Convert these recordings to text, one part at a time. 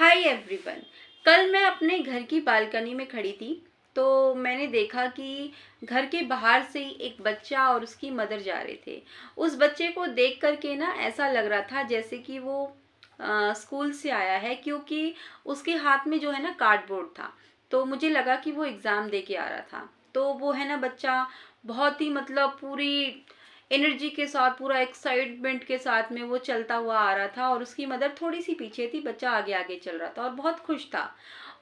Hi everyone. कल मैं अपने घर की बालकनी में खड़ी थी तो मैंने देखा कि घर के बाहर से ही एक बच्चा और उसकी मदर जा रहे थे। उस बच्चे को देख करके ना ऐसा लग रहा था जैसे कि वो स्कूल से आया है, क्योंकि उसके हाथ में जो है ना कार्डबोर्ड था। तो मुझे लगा कि वो एग्ज़ाम दे के आ रहा था। तो वो है ना बच्चा बहुत ही मतलब पूरी एनर्जी के साथ, पूरा एक्साइटमेंट के साथ में वो चलता हुआ आ रहा था और उसकी मदर थोड़ी सी पीछे थी। बच्चा आगे आगे चल रहा था और बहुत खुश था।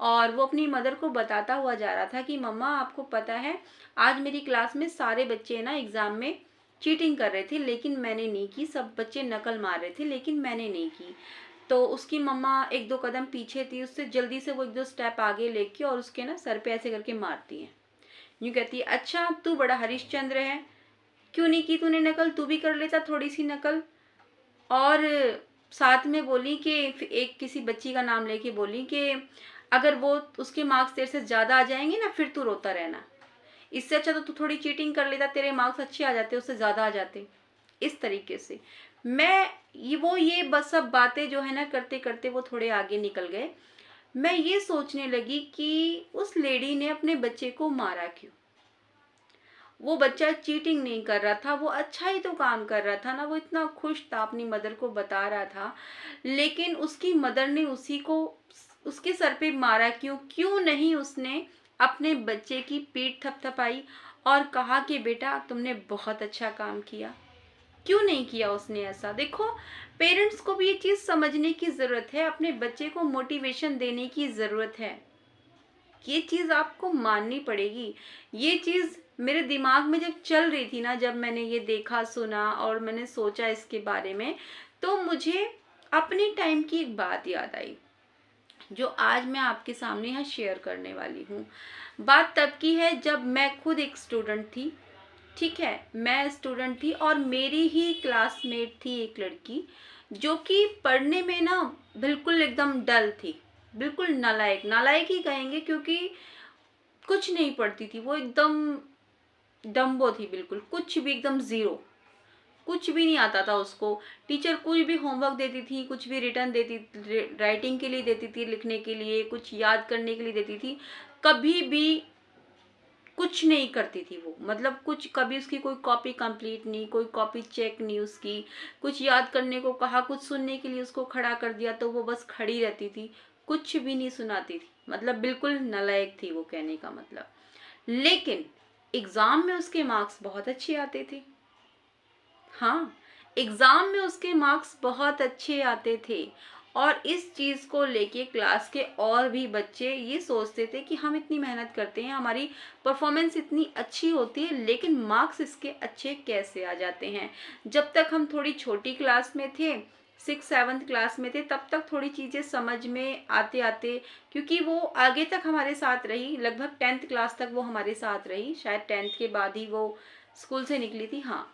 और वो अपनी मदर को बताता हुआ जा रहा था कि मम्मा, आपको पता है आज मेरी क्लास में सारे बच्चे ना एग्ज़ाम में चीटिंग कर रहे थे लेकिन मैंने नहीं की। सब बच्चे नकल मार रहे थे लेकिन मैंने नहीं की। तो उसकी मम्मा एक दो कदम पीछे थी, उससे जल्दी से वो एक दो स्टेप आगे लेके और उसके ना सर पे ऐसे करके मारती है। यूँ कहती है, अच्छा तू बड़ा हरिश्चंद्र है, क्यों नहीं की तूने नकल, तू भी कर लेता थोड़ी सी नकल। और साथ में बोली कि एक किसी बच्ची का नाम लेके बोली कि अगर वो उसके मार्क्स तेरे से ज़्यादा आ जाएंगे ना फिर तू रोता रहना। इससे अच्छा तो तू थोड़ी चीटिंग कर लेता, तेरे मार्क्स अच्छे आ जाते, उससे ज़्यादा आ जाते। इस तरीके से मैं ये बस सब बातें जो है ना करते करते वो थोड़े आगे निकल गए। मैं ये सोचने लगी कि उस लेडी ने अपने बच्चे को मारा क्यों। वो बच्चा चीटिंग नहीं कर रहा था, वो अच्छा ही तो काम कर रहा था ना। वो इतना खुश था, अपनी मदर को बता रहा था, लेकिन उसकी मदर ने उसी को उसके सर पे मारा क्यों। क्यों नहीं उसने अपने बच्चे की पीठ थपथपाई और कहा कि बेटा तुमने बहुत अच्छा काम किया। क्यों नहीं किया उसने ऐसा। देखो, पेरेंट्स को भी ये चीज़ समझने की ज़रूरत है, अपने बच्चे को मोटिवेशन देने की ज़रूरत है। ये चीज़ आपको माननी पड़ेगी। ये चीज़ मेरे दिमाग में जब चल रही थी ना, जब मैंने ये देखा सुना और मैंने सोचा इसके बारे में, तो मुझे अपने टाइम की एक बात याद आई जो आज मैं आपके सामने यहाँ शेयर करने वाली हूँ। बात तब की है जब मैं खुद एक स्टूडेंट थी। ठीक है, मैं स्टूडेंट थी और मेरी ही क्लासमेट थी एक लड़की जो कि पढ़ने में ना बिल्कुल एकदम डल थी। बिल्कुल नालायक, नालायक ही कहेंगे, क्योंकि कुछ नहीं पढ़ती थी वो। एकदम डम्बो थी, बिल्कुल कुछ भी, एकदम ज़ीरो। कुछ भी नहीं आता था उसको। टीचर कोई भी होमवर्क देती थी, कुछ भी रिटर्न देती, राइटिंग के लिए देती थी, लिखने के लिए, कुछ याद करने के लिए देती थी, कभी भी कुछ नहीं करती थी वो। मतलब कुछ, कभी उसकी कोई कॉपी कंप्लीट नहीं, कोई कॉपी चेक नहीं उसकी। कुछ याद करने को कहा, कुछ सुनने के लिए उसको खड़ा कर दिया तो वो बस खड़ी रहती थी, कुछ भी नहीं सुनाती थी। मतलब बिल्कुल नालायक थी वो, कहने का मतलब। लेकिन एग्जाम में उसके मार्क्स बहुत अच्छे आते थे। हाँ, एग्जाम में उसके मार्क्स बहुत अच्छे आते थे। और इस चीज़ को लेके क्लास के और भी बच्चे ये सोचते थे कि हम इतनी मेहनत करते हैं, हमारी परफॉर्मेंस इतनी अच्छी होती है, लेकिन मार्क्स इसके अच्छे कैसे आ जाते हैं। जब तक हम थोड़ी छोटी क्लास में थे, 6 7 क्लास में थे, तब तक थोड़ी चीज़ें समझ में आते आते, क्योंकि वो आगे तक हमारे साथ रही, लगभग 10th क्लास तक वो हमारे साथ रही। शायद 10th के बाद ही वो स्कूल से निकली थी। हाँ,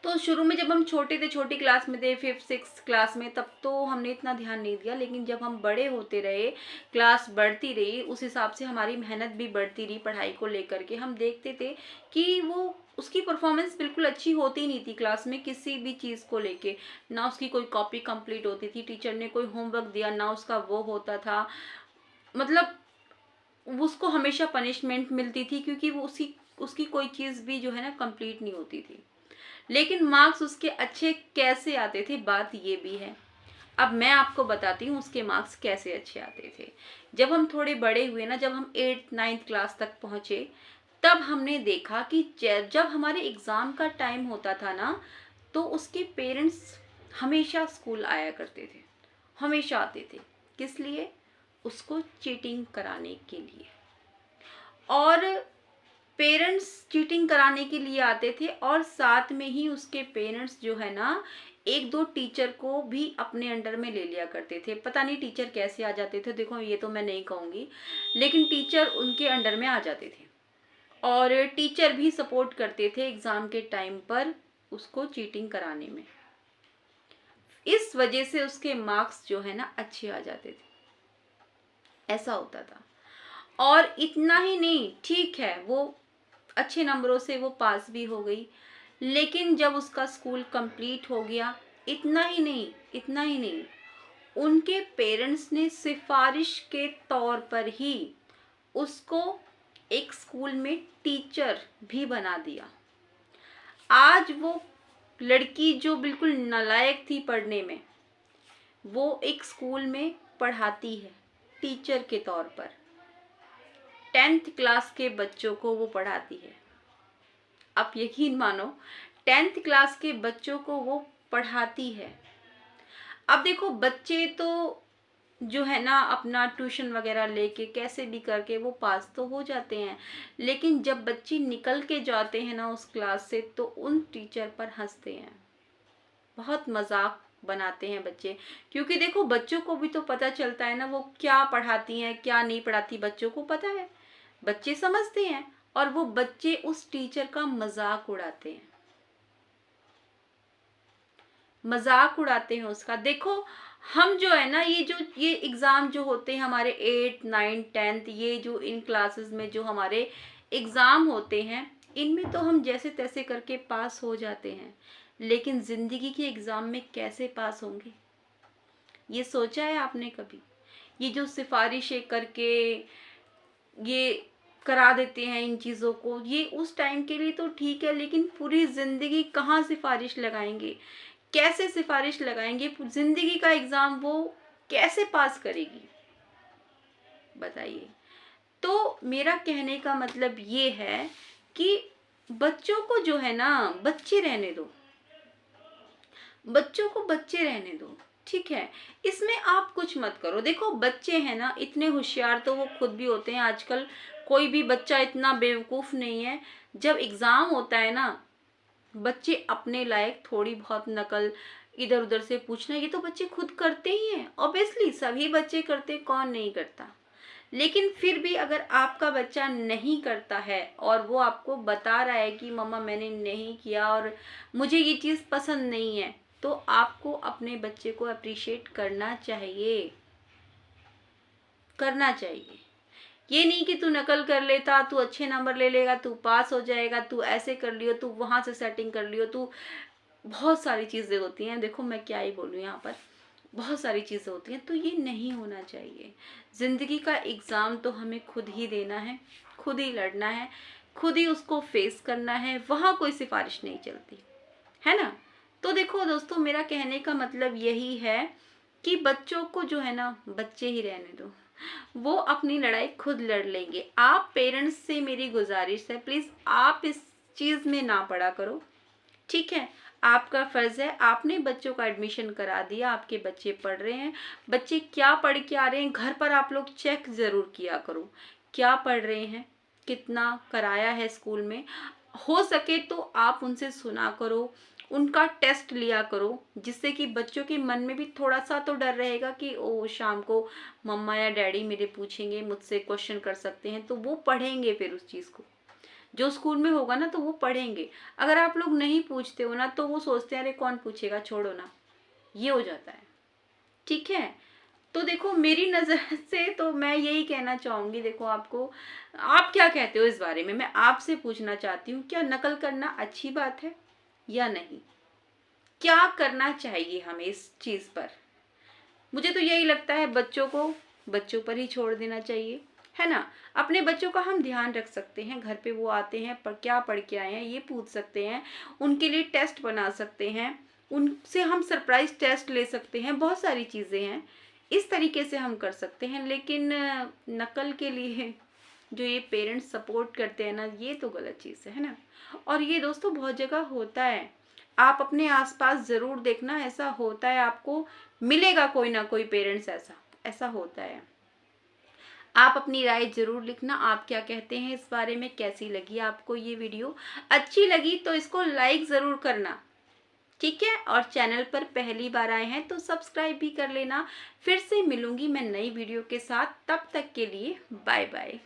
तो शुरू में जब हम छोटे थे, छोटी क्लास में थे, 5th 6th क्लास में, तब तो हमने इतना ध्यान नहीं दिया। लेकिन जब हम बड़े होते रहे, क्लास बढ़ती रही, उस हिसाब से हमारी मेहनत भी बढ़ती रही पढ़ाई को लेकर के। हम देखते थे कि वो, उसकी परफॉर्मेंस बिल्कुल अच्छी होती नहीं थी क्लास में किसी भी चीज़ को लेके। ना उसकी कोई कॉपी कंप्लीट होती थी, टीचर ने कोई होमवर्क दिया ना उसका वो होता था। मतलब उसको हमेशा पनिशमेंट मिलती थी, क्योंकि वो उसकी कोई चीज़ भी जो है ना कंप्लीट नहीं होती थी। लेकिन मार्क्स उसके अच्छे कैसे आते थे, बात ये भी है। अब मैं आपको बताती हूँ उसके मार्क्स कैसे अच्छे आते थे। जब हम थोड़े बड़े हुए ना, जब हम 8th 9th क्लास तक पहुँचे, तब हमने देखा कि जब हमारे एग्ज़ाम का टाइम होता था ना, तो उसके पेरेंट्स हमेशा स्कूल आया करते थे, हमेशा आते थे। किस लिए? उसको चीटिंग कराने के लिए। और पेरेंट्स चीटिंग कराने के लिए आते थे और साथ में ही उसके पेरेंट्स जो है ना, एक दो टीचर को भी अपने अंडर में ले लिया करते थे। पता नहीं टीचर कैसे आ जाते थे, देखो ये तो मैं नहीं कहूँगी, लेकिन टीचर उनके अंडर में आ जाते थे। और टीचर भी सपोर्ट करते थे एग्ज़ाम के टाइम पर उसको चीटिंग कराने में। इस वजह से उसके मार्क्स जो है ना अच्छे आ जाते थे, ऐसा होता था। और इतना ही नहीं, ठीक है, वो अच्छे नंबरों से वो पास भी हो गई, लेकिन जब उसका स्कूल कंप्लीट हो गया, इतना ही नहीं, इतना ही नहीं, उनके पेरेंट्स ने सिफारिश के तौर पर ही उसको एक स्कूल में टीचर भी बना दिया। आज वो लड़की जो बिल्कुल नालायक थी पढ़ने में, वो एक स्कूल में पढ़ाती है टीचर के तौर पर। 10th क्लास के बच्चों को वो पढ़ाती है। आप यकीन मानो, 10th क्लास के बच्चों को वो पढ़ाती है। अब देखो, बच्चे तो जो है ना अपना ट्यूशन वगैरह लेके कैसे भी करके वो पास तो हो जाते हैं, लेकिन जब बच्चे निकल के जाते हैं ना उस क्लास से, तो उन टीचर पर हंसते हैं, बहुत मजाक बनाते हैं बच्चे। क्योंकि देखो, बच्चों को भी तो पता चलता है ना वो क्या पढ़ाती हैं क्या नहीं पढ़ाती, बच्चों को पता है, बच्चे समझते हैं, और वो बच्चे उस टीचर का मजाक उड़ाते हैं, मजाक उड़ाते हैं उसका। देखो, हम जो है ना ये एग्ज़ाम जो होते हैं हमारे 8, 9, 10th, ये जो इन क्लासेस में जो हमारे एग्ज़ाम होते हैं, इनमें तो हम जैसे तैसे करके पास हो जाते हैं, लेकिन ज़िंदगी के एग्ज़ाम में कैसे पास होंगे, ये सोचा है आपने कभी? ये जो सिफारिशें करके ये करा देते हैं इन चीज़ों को, ये उस टाइम के लिए तो ठीक है, लेकिन पूरी ज़िंदगी कहाँ सिफारिश लगाएंगे, कैसे सिफारिश लगाएंगे? जिंदगी का एग्जाम वो कैसे पास करेगी, बताइए। तो मेरा कहने का मतलब ये है कि बच्चों को जो है ना बच्चे रहने दो, बच्चों को बच्चे रहने दो, ठीक है। इसमें आप कुछ मत करो। देखो, बच्चे हैं ना इतने होशियार तो वो खुद भी होते हैं। आजकल कोई भी बच्चा इतना बेवकूफ नहीं है। जब एग्जाम होता है ना, बच्चे अपने लायक थोड़ी बहुत नकल इधर उधर से पूछना, ये तो बच्चे खुद करते ही हैं। ऑब्वियसली सभी बच्चे करते, कौन नहीं करता। लेकिन फिर भी अगर आपका बच्चा नहीं करता है और वो आपको बता रहा है कि मम्मा मैंने नहीं किया और मुझे ये चीज़ पसंद नहीं है, तो आपको अपने बच्चे को अप्रिशिएट करना चाहिए, करना चाहिए। ये नहीं कि तू नकल कर लेता, तू अच्छे नंबर ले लेगा, तू पास हो जाएगा, तू ऐसे कर लियो, तू वहाँ से सेटिंग कर लियो, तू, बहुत सारी चीज़ें होती हैं। देखो, मैं क्या ही बोलूँ यहाँ पर, बहुत सारी चीज़ें होती हैं, तो ये नहीं होना चाहिए। ज़िंदगी का एग्ज़ाम तो हमें खुद ही देना है, खुद ही लड़ना है, खुद ही उसको फेस करना है, वहाँ कोई सिफारिश नहीं चलती है ना। तो देखो दोस्तों, मेरा कहने का मतलब यही है कि बच्चों को जो है ना बच्चे ही रहने दो, वो अपनी लड़ाई खुद लड़ लेंगे। आप पेरेंट्स से मेरी गुजारिश है, प्लीज़ आप इस चीज़ में ना पड़ा करो, ठीक है। आपका फ़र्ज़ है, आपने बच्चों का एडमिशन करा दिया, आपके बच्चे पढ़ रहे हैं, बच्चे क्या पढ़ के आ रहे हैं, घर पर आप लोग चेक ज़रूर किया करो, क्या पढ़ रहे हैं, कितना कराया है स्कूल में। हो सके तो आप उनसे सुना करो, उनका टेस्ट लिया करो, जिससे कि बच्चों के मन में भी थोड़ा सा तो डर रहेगा कि ओ शाम को मम्मा या डैडी मेरे पूछेंगे, मुझसे क्वेश्चन कर सकते हैं, तो वो पढ़ेंगे फिर उस चीज़ को। जो स्कूल में होगा ना तो वो पढ़ेंगे। अगर आप लोग नहीं पूछते हो ना तो वो सोचते हैं अरे कौन पूछेगा, छोड़ो ना, ये हो जाता है, ठीक है। तो देखो, मेरी नज़र से तो मैं यही कहना चाहूँगी। देखो, आपको, आप क्या कहते हो इस बारे में, मैं आपसे पूछना चाहती हूँ, क्या नकल करना अच्छी बात है या नहीं? क्या करना चाहिए हमें इस चीज़ पर? मुझे तो यही लगता है बच्चों को बच्चों पर ही छोड़ देना चाहिए, है ना। अपने बच्चों का हम ध्यान रख सकते हैं, घर पे वो आते हैं पर क्या पढ़ के आए हैं ये पूछ सकते हैं, उनके लिए टेस्ट बना सकते हैं, उनसे हम सरप्राइज टेस्ट ले सकते हैं, बहुत सारी चीज़ें हैं, इस तरीके से हम कर सकते हैं। लेकिन नकल के लिए जो ये पेरेंट्स सपोर्ट करते हैं ना, ये तो गलत चीज़ है ना। और ये दोस्तों बहुत जगह होता है, आप अपने आसपास ज़रूर देखना, ऐसा होता है, आपको मिलेगा कोई ना कोई पेरेंट्स ऐसा ऐसा होता है। आप अपनी राय ज़रूर लिखना, आप क्या कहते हैं इस बारे में, कैसी लगी आपको ये वीडियो। अच्छी लगी तो इसको लाइक ज़रूर करना, ठीक है। और चैनल पर पहली बार आए हैं तो सब्सक्राइब भी कर लेना। फिर से मिलूंगी मैं नई वीडियो के साथ, तब तक के लिए बाय बाय।